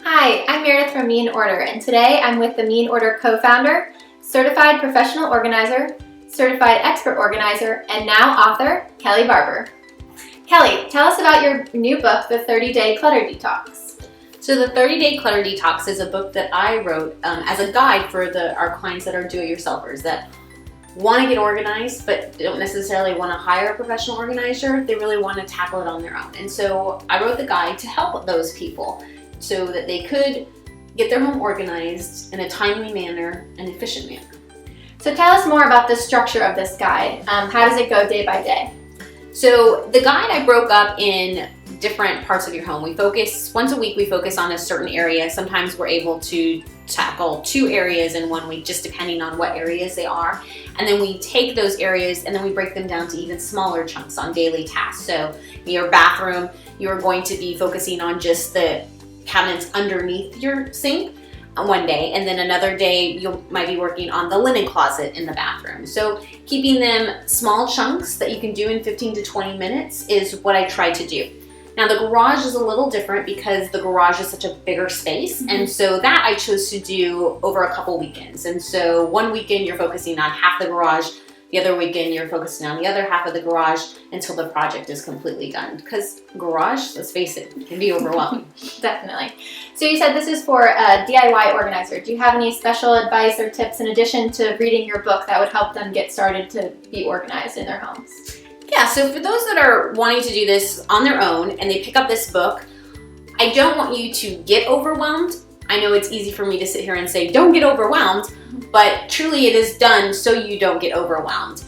Hi, I'm Meredith from Mean Order, and today I'm with the Mean Order co-founder, certified professional organizer, certified expert organizer, and now author, Kelly Barber. Kelly, tell us about your new book, The 30-Day Clutter Detox. So the 30-Day Clutter Detox is a book that I wrote as a guide for our clients that are do-it-yourselfers that want to get organized but don't necessarily want to hire a professional organizer. They really want to tackle it on their own. And so I wrote the guide to help those people so that they could get their home organized in a timely manner and efficient manner. So tell us more about the structure of this guide. How does it go day by day? So the guide I broke up in different parts of your home. Once a week we focus on a certain area. Sometimes we're able to tackle 2 areas in 1 week, just depending on what areas they are. And then we take those areas and then we break them down to even smaller chunks on daily tasks. So in your bathroom, you're going to be focusing on just the cabinets underneath your sink one day, and then another day you might be working on the linen closet in the bathroom. So keeping them small chunks that you can do in 15 to 20 minutes is what I try to do. Now the garage is a little different because the garage is such a bigger space, and so that I chose to do over a couple weekends. And so one weekend you're focusing on half the garage, the other weekend you're focusing on the other half of the garage until the project is completely done. Because garage, let's face it, can be overwhelming. Definitely. So you said this is for a DIY organizer. Do you have any special advice or tips in addition to reading your book that would help them get started to be organized in their homes? Yeah, so for those that are wanting to do this on their own and they pick up this book, I don't want you to get overwhelmed. I know it's easy for me to sit here and say, don't get overwhelmed, but truly it is done so you don't get overwhelmed.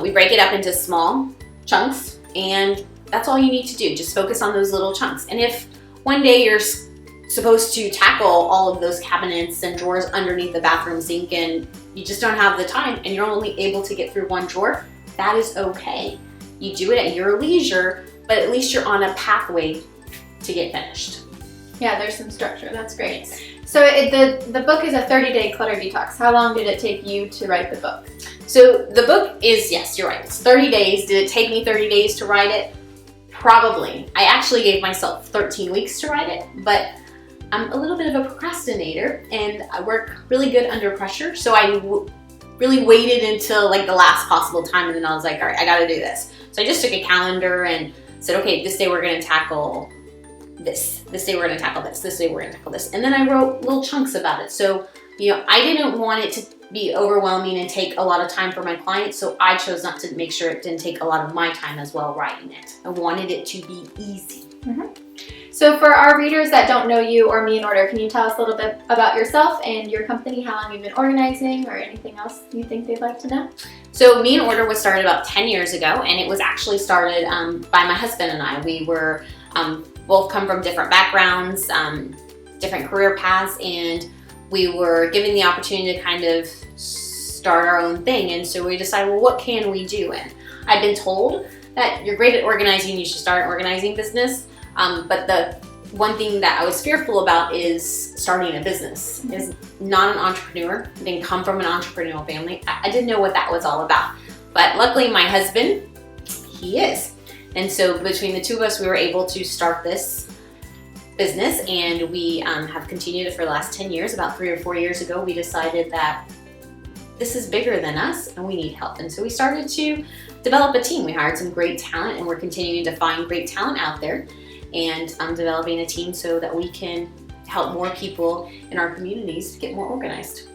We break it up into small chunks, and that's all you need to do. Just focus on those little chunks. And if one day you're supposed to tackle all of those cabinets and drawers underneath the bathroom sink and you just don't have the time and you're only able to get through one drawer, that is okay. You do it at your leisure, but at least you're on a pathway to get finished. Yeah, there's some structure. That's great. So the book is a 30-day clutter detox. How long did it take you to write the book? So the book is, yes, you're right, it's 30 days. Did it take me 30 days to write it? Probably. I actually gave myself 13 weeks to write it, but I'm a little bit of a procrastinator and I work really good under pressure. So I really waited until like the last possible time, and then I was like, all right, I gotta do this. So I just took a calendar and said, okay, this day we're gonna tackle this. This day we're gonna tackle this. This day we're gonna tackle this. And then I wrote little chunks about it. So, I didn't want it to be overwhelming and take a lot of time for my clients, so I chose not to make sure it didn't take a lot of my time as well writing it. I wanted it to be easy. So for our readers that don't know you or Mean Order, can you tell us a little bit about yourself and your company, how long you've been organizing, or anything else you think they'd like to know? So Mean Order was started about 10 years ago, and it was actually started by my husband and I. We were both come from different backgrounds, different career paths, and we were given the opportunity to kind of start our own thing. And so we decided, well, what can we do? And I've been told that you're great at organizing, you should start an organizing business. But the one thing that I was fearful about is starting a business. Is not an entrepreneur. I didn't come from an entrepreneurial family. I didn't know what that was all about. But luckily my husband, he is. And so between the two of us, we were able to start this business, and we have continued it for the last 10 years. About 3 or 4 years ago, we decided that this is bigger than us and we need help. And so we started to develop a team. We hired some great talent, and we're continuing to find great talent out there, and developing a team so that we can help more people in our communities get more organized.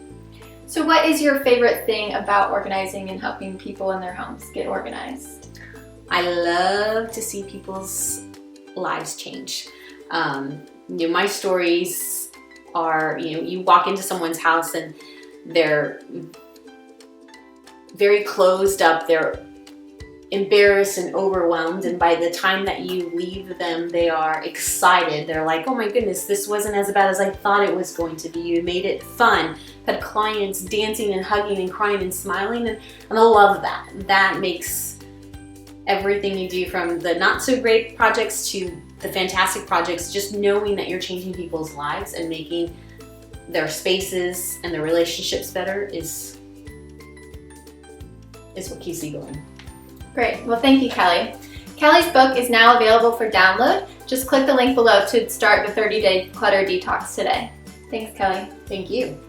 So what is your favorite thing about organizing and helping people in their homes get organized? I love to see people's lives change. My stories are, you walk into someone's house and they're very closed up, they're embarrassed and overwhelmed, and by the time that you leave them, they are excited. They're like, oh my goodness, this wasn't as bad as I thought it was going to be. You made it fun. Had clients dancing and hugging and crying and smiling, and I love that. That makes everything you do, from the not so great projects to the fantastic projects, just knowing that you're changing people's lives and making their spaces and their relationships better is what keeps you going. Great. Well, thank you, Kelly. Kelly's book is now available for download Just click the link below to start the 30-day clutter detox today. Thanks, Kelly. Thank you.